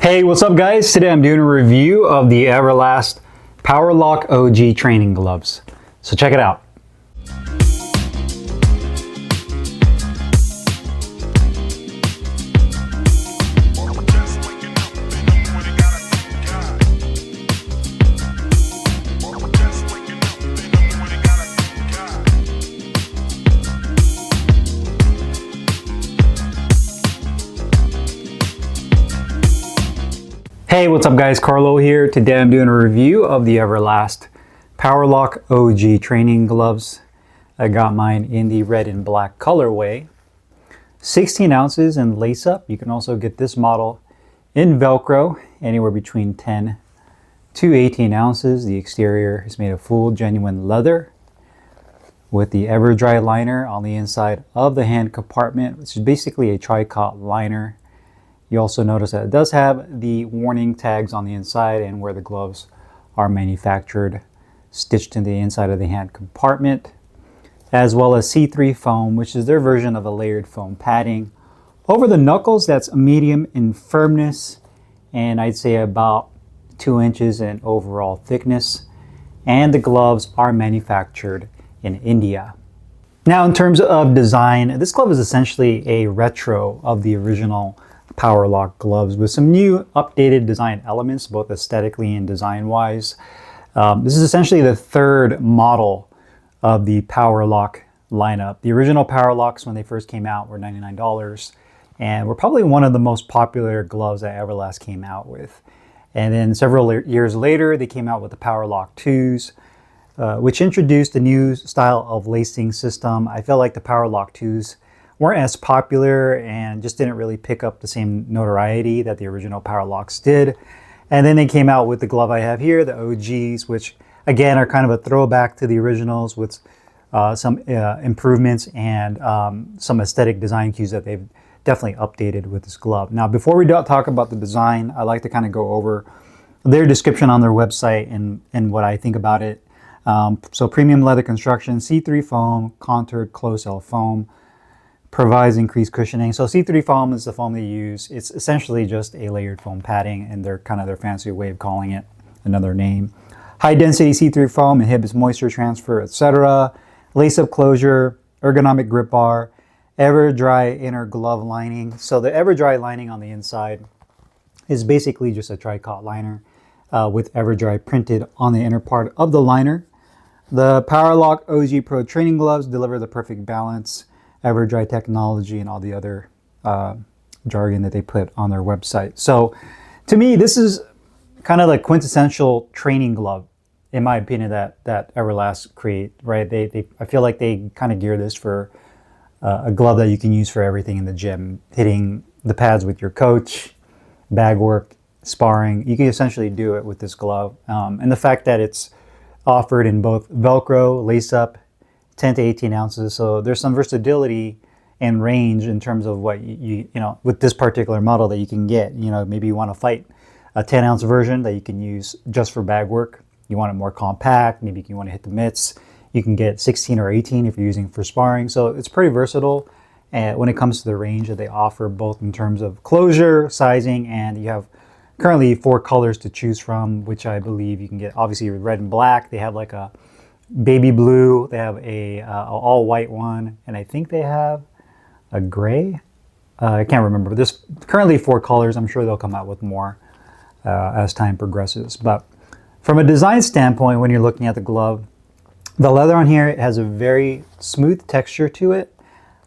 Hey, what's up guys? Today I'm doing a review of the Everlast Powerlock OG training gloves. So check it out. Hey, what's up guys? Carlo here. Today I'm doing a review of the Everlast Powerlock OG training gloves. I got mine in the red and black colorway. 16 ounces in lace up. You can also get this model in Velcro, anywhere between 10 to 18 ounces. The exterior is made of full genuine leather with the Everdry liner on the inside of the hand compartment, which is basically a tricot liner. You also notice that it does have the warning tags on the inside and where the gloves are manufactured, stitched in the inside of the hand compartment, as well as C3 foam, which is their version of a layered foam padding. Over the knuckles, that's medium in firmness, and I'd say about 2 inches in overall thickness. And the gloves are manufactured in India. Now, in terms of design, this glove is essentially a retro of the original Powerlock gloves with some new updated design elements, both aesthetically and design wise. This is essentially the third model of the Powerlock lineup. The original Powerlocks, when they first came out, were $99 and were probably one of the most popular gloves that Everlast came out with. And then several years later, they came out with the Powerlock 2s, which introduced a new style of lacing system. I felt like the Powerlock 2s weren't as popular and just didn't really pick up the same notoriety that the original Powerlocks did. And then they came out with the glove I have here, the OGs, which again are kind of a throwback to the originals with some improvements and some aesthetic design cues that they've definitely updated with this glove. Now, before we talk about the design, I like to kind of go over their description on their website and what I think about it. So premium leather construction, C3 foam, contoured closed-cell foam, provides increased cushioning. So C3 foam is the foam they use. It's essentially just a layered foam padding, and they're kind of their fancy way of calling it another name. High density C3 foam inhibits moisture transfer, etc. Lace up closure, ergonomic grip bar, Everdry inner glove lining. So the Everdry lining on the inside is basically just a tricot liner with Everdry printed on the inner part of the liner. The Powerlock OG Pro training gloves deliver the perfect balance, Everdry technology, and all the other jargon that they put on their website. So to me, this is kind of the quintessential training glove, in my opinion, that Everlast create, right? I feel like they kind of gear this for a glove that you can use for everything in the gym, hitting the pads with your coach, bag work, sparring. You can essentially do it with this glove. And the fact that it's offered in both Velcro, lace up, 10 to 18 ounces. So there's some versatility and range in terms of what you know, with this particular model that you can get. You know, maybe you want to fight a 10 ounce version that you can use just for bag work. You want it more compact. Maybe you want to hit the mitts. You can get 16 or 18 if you're using it for sparring. So it's pretty versatile when it comes to the range that they offer, both in terms of closure, sizing, and you have currently 4 colors to choose from, which I believe you can get. Obviously red and black. They have like a baby blue, they have a all white one, and I think they have a gray. I can't remember, but there's currently 4 colors. I'm sure they'll come out with more as time progresses. But from a design standpoint, when you're looking at the glove, the leather on here has a very smooth texture to it.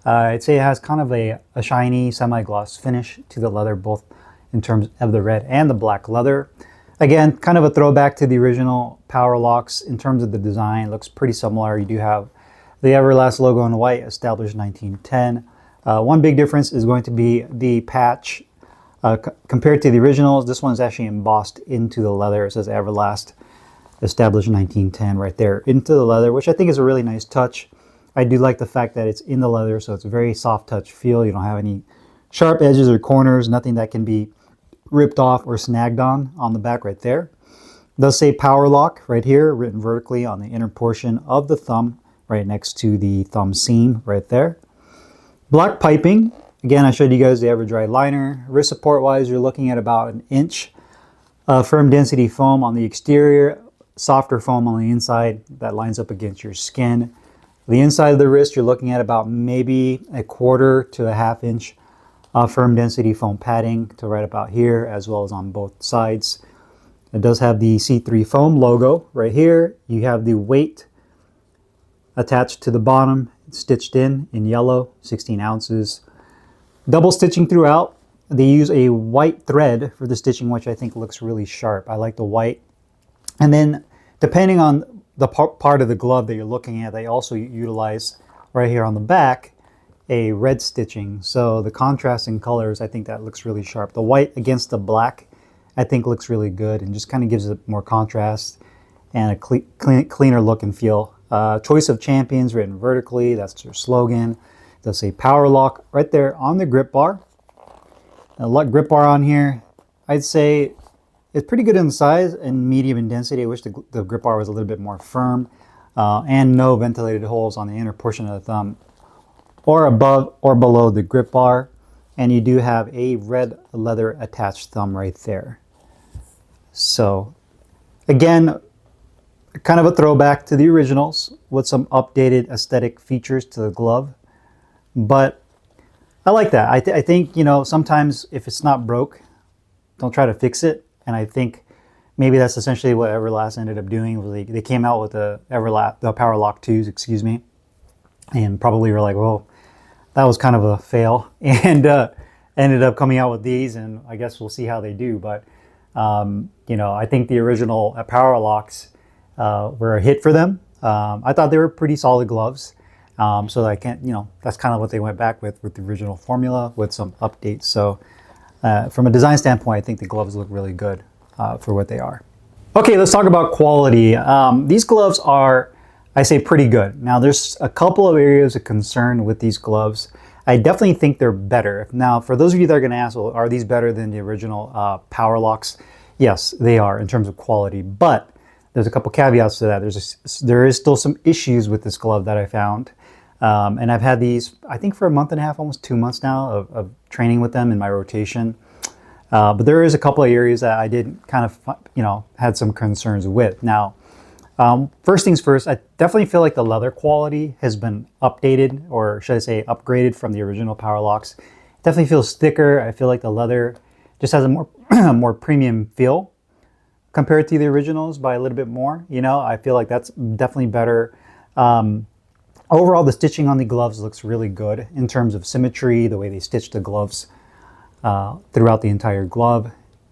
I'd say it has kind of a shiny semi-gloss finish to the leather, both in terms of the red and the black leather. Again, kind of a throwback to the original Powerlocks in terms of the design. It looks pretty similar. You do have the Everlast logo in white, established 1910. One big difference is going to be the patch. Compared to the originals, this one's actually embossed into the leather. It says Everlast, established 1910 right there into the leather, which I think is a really nice touch. I do like the fact that it's in the leather, so it's a very soft touch feel. You don't have any sharp edges or corners, nothing that can be ripped off or snagged on the back right there. It does say Powerlock right here, written vertically on the inner portion of the thumb, right next to the thumb seam right there. Black piping, Again, I showed you guys the EverDry liner. Wrist support wise, you're looking at about an inch of firm density foam on the exterior, softer foam on the inside that lines up against your skin. The inside of the wrist, you're looking at about maybe a quarter to a half inch of firm density foam padding to right about here, as well as on both sides. It does have the C3 foam logo right here. You have the weight attached to the bottom, stitched in yellow, 16 ounces. Double stitching throughout. They use a white thread for the stitching, which I think looks really sharp. I like the white. And then depending on the part of the glove that you're looking at, they also utilize right here on the back a red stitching. So the contrast in colors, I think that looks really sharp. The white against the black, I think looks really good and just kind of gives it more contrast and a cleaner look and feel. Choice of champions written vertically, that's their slogan. It does say Powerlock right there on the grip bar. A grip bar on here, I'd say it's pretty good in size and medium in density. I wish the grip bar was a little bit more firm and no ventilated holes on the inner portion of the thumb or above or below the grip bar. And you do have a red leather attached thumb right there. So again, kind of a throwback to the originals with some updated aesthetic features to the glove. But I like that. I think, you know, sometimes if it's not broke, don't try to fix it. And I think maybe that's essentially what Everlast ended up doing. Was they came out with the Powerlock 2s, excuse me, and probably were like, well, that was kind of a fail, and ended up coming out with these, and I guess we'll see how they do. But you know, I think the original Powerlocks were a hit for them. I thought they were pretty solid gloves. So I can't, you know, that's kind of what they went back with the original formula with some updates. So from a design standpoint, I think the gloves look really good for what they are. Okay, let's talk about quality. These gloves are, I say, pretty good. Now, there's a couple of areas of concern with these gloves. I definitely think they're better. Now, for those of you that are going to ask, well, are these better than the original Powerlocks? Yes, they are in terms of quality, but there's a couple caveats to that. There is still some issues with this glove that I found. And I've had these, I think, for a month and a half, almost 2 months now of training with them in my rotation. But there is a couple of areas that I did kind of, you know, had some concerns with. Now, first things first, I definitely feel like the leather quality has been updated, or should I say upgraded from the original Powerlocks. It definitely feels thicker. I feel like the leather just has a more, more premium feel compared to the originals by a little bit more. You know, I feel like that's definitely better. Overall, the stitching on the gloves looks really good in terms of symmetry, the way they stitch the gloves throughout the entire glove.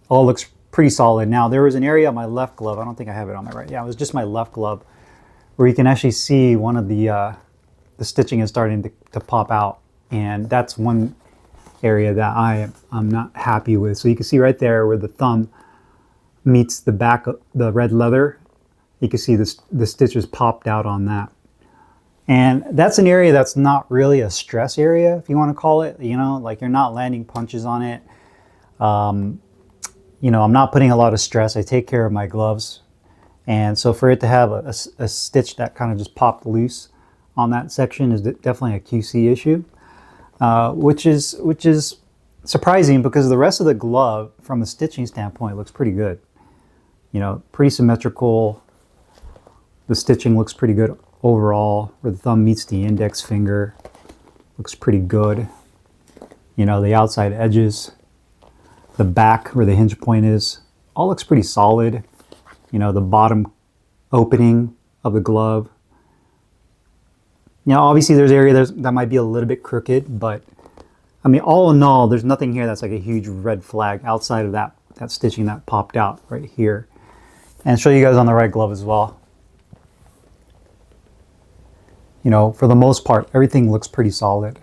All looks pretty solid. Now, there was an area on my left glove. I don't think I have it on my right. Yeah, it was just my left glove where you can actually see one of the stitching is starting to pop out. And that's one area that I'm not happy with. So you can see right there where the thumb meets the back of the red leather. You can see the stitches popped out on that. And that's an area that's not really a stress area, if you want to call it. You know, like you're not landing punches on it. You know, I'm not putting a lot of stress. I take care of my gloves. And so for it to have a stitch that kind of just popped loose on that section is definitely a QC issue, which is surprising because the rest of the glove, from a stitching standpoint, looks pretty good. You know, pretty symmetrical. The stitching looks pretty good overall, where the thumb meets the index finger. Looks pretty good. You know, the outside edges, the back where the hinge point is, all looks pretty solid. You know, the bottom opening of the glove. Now, obviously there's areas that might be a little bit crooked, but I mean, all in all, there's nothing here that's like a huge red flag outside of that stitching that popped out right here. And show you guys on the right glove as well. You know, for the most part, everything looks pretty solid.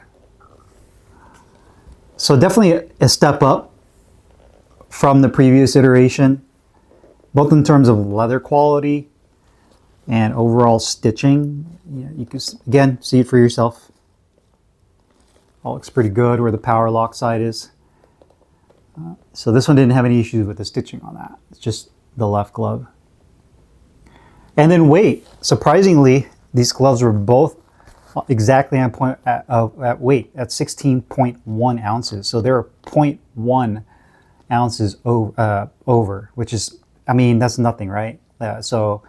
So definitely a step up from the previous iteration, both in terms of leather quality and overall stitching. You can, again, see it for yourself. All looks pretty good where the Powerlock side is. So this one didn't have any issues with the stitching on that. It's just the left glove. And then weight. Surprisingly, these gloves were both exactly on point at weight at 16.1 ounces. So they're 0.1 ounces over, which is, I mean, that's nothing, right? So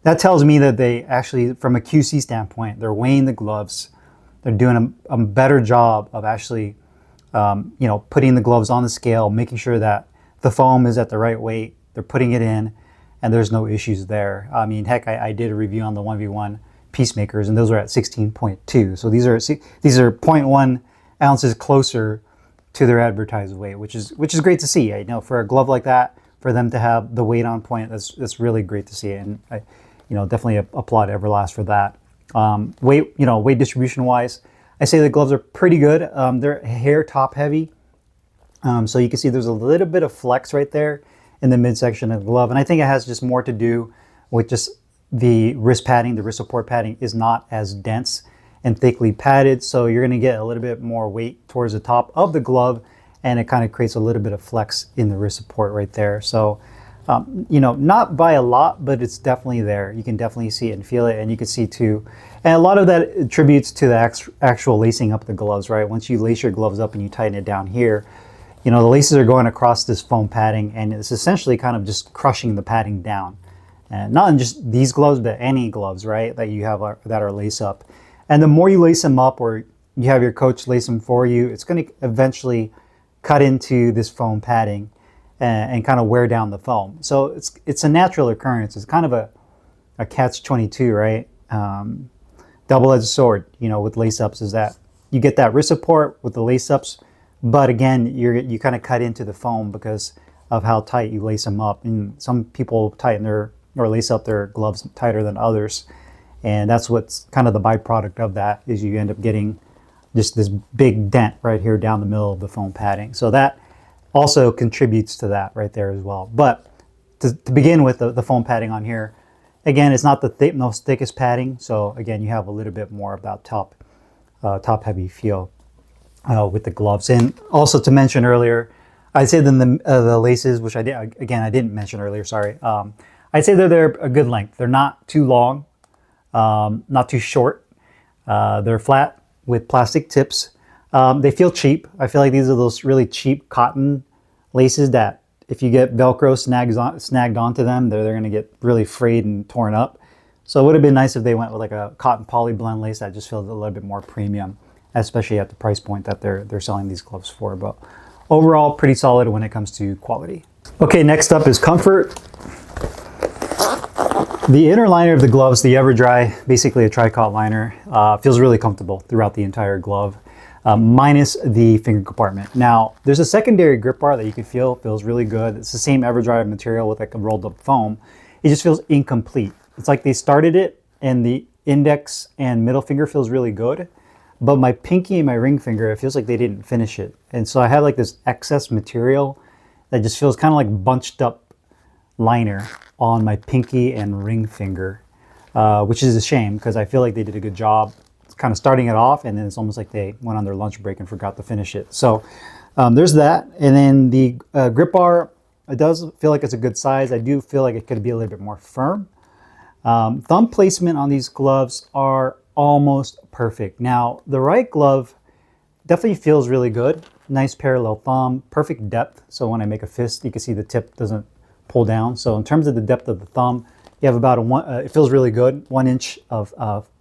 that tells me that they actually, from a QC standpoint, they're weighing the gloves. They're doing a better job of actually, putting the gloves on the scale, making sure that the foam is at the right weight. They're putting it in, and there's no issues there. I mean, heck, I did a review on the 1v1 peacemakers, and those are at 16.2. So these are 0.1 ounces closer to their advertised weight, which is great to see. I know for a glove like that, for them to have the weight on point, that's really great to see. And I, definitely applaud Everlast for that. Weight distribution wise, I say the gloves are pretty good. They're hair top heavy. So you can see there's a little bit of flex right there in the midsection of the glove. And I think it has just more to do with just the wrist padding. The wrist support padding is not as dense and thickly padded. So you're going to get a little bit more weight towards the top of the glove, and it kind of creates a little bit of flex in the wrist support right there. So, not by a lot, but it's definitely there. You can definitely see it and feel it, and you can see too. And a lot of that attributes to the actual lacing up the gloves, right? Once you lace your gloves up and you tighten it down here, the laces are going across this foam padding, and it's essentially kind of just crushing the padding down. And not in just these gloves, but any gloves, right, that you have that are lace up. And the more you lace them up, or you have your coach lace them for you, it's going to eventually cut into this foam padding and kind of wear down the foam. So it's a natural occurrence. It's kind of a catch-22, right? Double-edged sword, with lace-ups, is that you get that wrist support with the lace-ups, but again, you kind of cut into the foam because of how tight you lace them up. And some people tighten or lace up their gloves tighter than others. And that's what's kind of the byproduct of that, is you end up getting just this big dent right here down the middle of the foam padding. So that also contributes to that right there as well. But to begin with, the foam padding on here, again, it's not the most thickest padding. So again, you have a little bit more of that top heavy feel with the gloves. And also to mention earlier, I'd say then the laces, which I didn't mention earlier, sorry. I'd say they're a good length. They're not too long, not too short. They're flat with plastic tips. They feel cheap. I feel like these are those really cheap cotton laces that if you get Velcro snagged onto them, they're going to get really frayed and torn up. So it would have been nice if they went with like a cotton poly blend lace that just feels a little bit more premium, especially at the price point that they're selling these gloves for. But overall, pretty solid when it comes to quality. Okay, next up is comfort. The inner liner of the gloves, the EverDry, basically a tricot liner, feels really comfortable throughout the entire glove, minus the finger compartment. Now, there's a secondary grip bar that you can feel feels really good. It's the same EverDry material with like a rolled up foam. It just feels incomplete. It's like they started it and the index and middle finger feels really good, but my pinky and my ring finger, it feels like they didn't finish it. And so I have like this excess material that just feels kind of like bunched up liner on my pinky and ring finger, which is a shame because I feel like they did a good job kind of starting it off, and then it's almost like they went on their lunch break and forgot to finish it. So there's that. And then the grip bar, it does feel like it's a good size. I do feel like it could be a little bit more firm. Thumb placement on these gloves are almost perfect. Now, the right glove definitely feels really good. Nice parallel thumb, perfect depth. So when I make a fist, you can see the tip doesn't pull down. So in terms of the depth of the thumb, you have about it feels really good, 1 inch of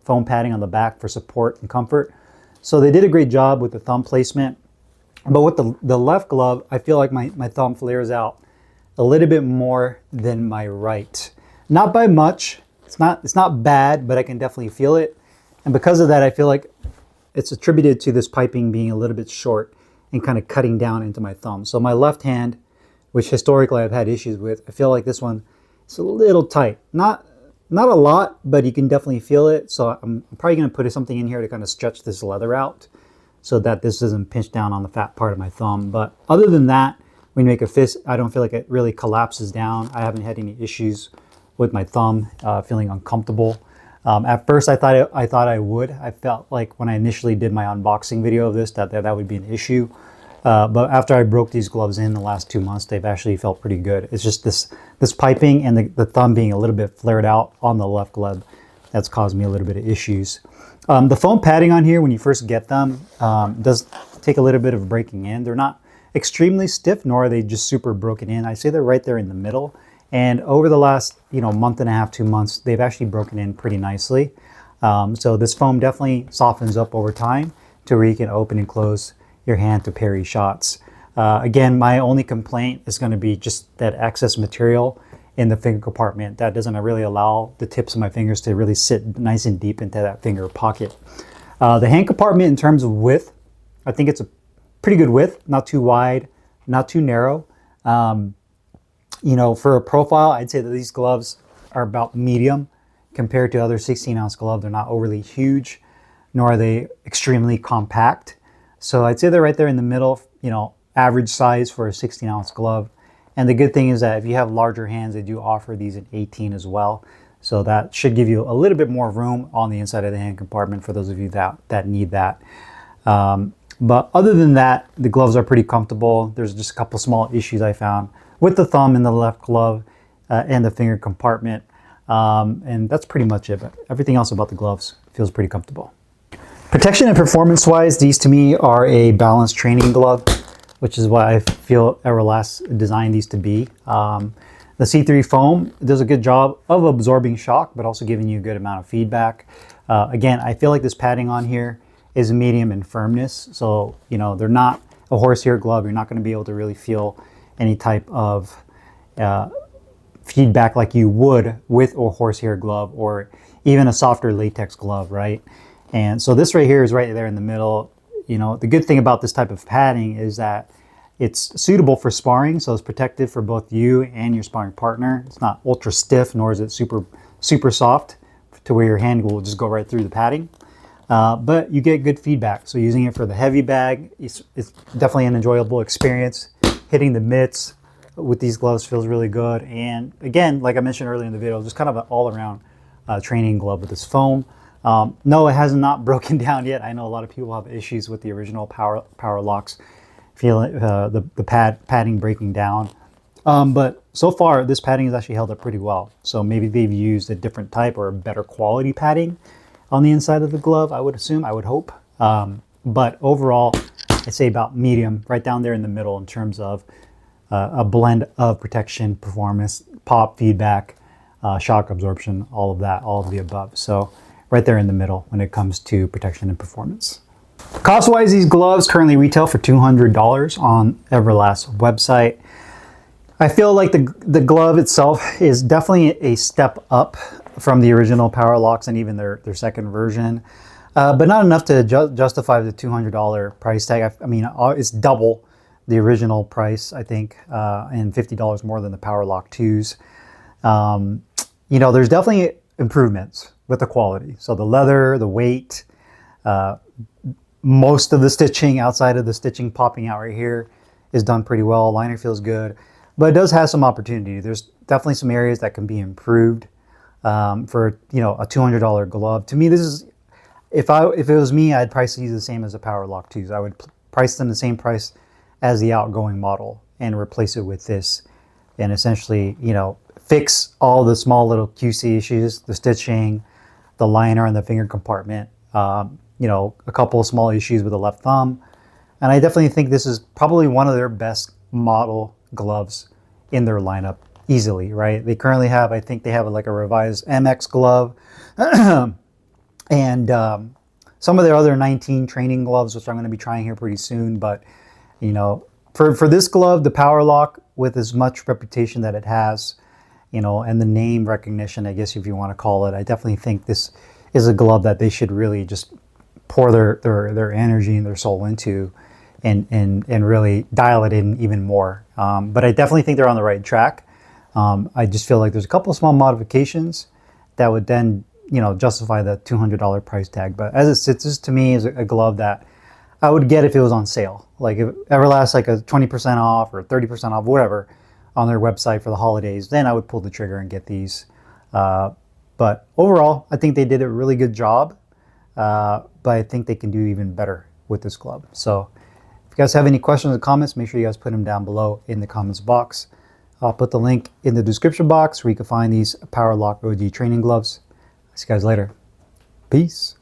foam padding on the back for support and comfort. So they did a great job with the thumb placement. But with the left glove, I feel like my thumb flares out a little bit more than my right. Not by much. It's not bad, but I can definitely feel it. And because of that, I feel like it's attributed to this piping being a little bit short and kind of cutting down into my thumb. So my left hand, which historically I've had issues with, I feel like this one is a little tight. Not a lot, but you can definitely feel it. So I'm probably going to put something in here to kind of stretch this leather out so that this doesn't pinch down on the fat part of my thumb. But other than that, when you make a fist, I don't feel like it really collapses down. I haven't had any issues with my thumb feeling uncomfortable. At first, I thought I would. I felt like when I initially did my unboxing video of this that would be an issue. But after I broke these gloves in the last 2 months, they've actually felt pretty good. It's just this piping and the thumb being a little bit flared out on the left glove that's caused me a little bit of issues. The foam padding on here, when you first get them, does take a little bit of breaking in. They're not extremely stiff, nor are they just super broken in. I say they're right there in the middle. And over the last, month and a half, 2 months, they've actually broken in pretty nicely. So this foam definitely softens up over time to where you can open and close your hand to parry shots. Again, my only complaint is going to be just that excess material in the finger compartment that doesn't really allow the tips of my fingers to really sit nice and deep into that finger pocket. The hand compartment, in terms of width, I think it's a pretty good width, not too wide, not too narrow. For a profile, I'd say that these gloves are about medium compared to other 16-ounce gloves. They're not overly huge, nor are they extremely compact. So I'd say they're right there in the middle, average size for a 16-ounce glove. And the good thing is that if you have larger hands, they do offer these in 18 as well. So that should give you a little bit more room on the inside of the hand compartment for those of you that need that. But other than that, the gloves are pretty comfortable. There's just a couple small issues I found with the thumb in the left glove and the finger compartment. And that's pretty much it. But everything else about the gloves feels pretty comfortable. Protection and performance-wise, these to me are a balanced training glove, which is what I feel Everlast designed these to be. The C3 foam does a good job of absorbing shock, but also giving you a good amount of feedback. Again, I feel like this padding on here is medium in firmness. So, they're not a horsehair glove. You're not going to be able to really feel any type of feedback like you would with a horsehair glove or even a softer latex glove, right? And so this right here is right there in the middle. The good thing about this type of padding is that it's suitable for sparring, so it's protective for both you and your sparring partner. It's not ultra stiff, nor is it super soft to where your hand will just go right through the padding. But you get good feedback. So using it for the heavy bag, it's definitely an enjoyable experience. Hitting the mitts with these gloves feels really good. And again, like I mentioned earlier in the video, just kind of an all-around training glove with this foam. No, it has not broken down yet. I know a lot of people have issues with the original Powerlocks, feeling the padding breaking down. But so far, this padding has actually held up pretty well. So maybe they've used a different type or a better quality padding on the inside of the glove, I would assume, I would hope. But overall, I'd say about medium, right down there in the middle in terms of a blend of protection, performance, pop, feedback, shock absorption, all of the above. So right there in the middle when it comes to protection and performance. Cost-wise, these gloves currently retail for $200 on Everlast's website. I feel like the glove itself is definitely a step up from the original Powerlocks and even their second version, but not enough to justify the $200 price tag. I mean, it's double the original price, I think, and $50 more than the Powerlock 2s. There's definitely improvements with the quality. So the leather, the weight, most of the stitching outside of the stitching popping out right here is done pretty well. Liner feels good, but it does have some opportunity. There's definitely some areas that can be improved for a $200 glove. To me, this is, if it was me, I'd price these the same as the Powerlock 2s. I would price them the same price as the outgoing model and replace it with this, and essentially, fix all the small little QC issues, the stitching, the liner and the finger compartment, a couple of small issues with the left thumb. And I definitely think this is probably one of their best model gloves in their lineup, easily, right? They currently have, I think they have like a revised MX glove and some of their other 19 training gloves, which I'm going to be trying here pretty soon. But, for this glove, the Powerlock, with as much reputation that it has, and the name recognition, I guess if you want to call it, I definitely think this is a glove that they should really just pour their energy and their soul into and really dial it in even more. But I definitely think they're on the right track. I just feel like there's a couple of small modifications that would then, justify the $200 price tag. But as it sits, this to me is a glove that I would get if it was on sale. Like if Everlast like a 20% off or 30% off, whatever, on their website for the holidays, then I would pull the trigger and get these. But overall, I think they did a really good job. But I think they can do even better with this glove. So if you guys have any questions or comments, make sure you guys put them down below in the comments box. I'll put the link in the description box where you can find these Powerlock OG training gloves. See you guys later. Peace.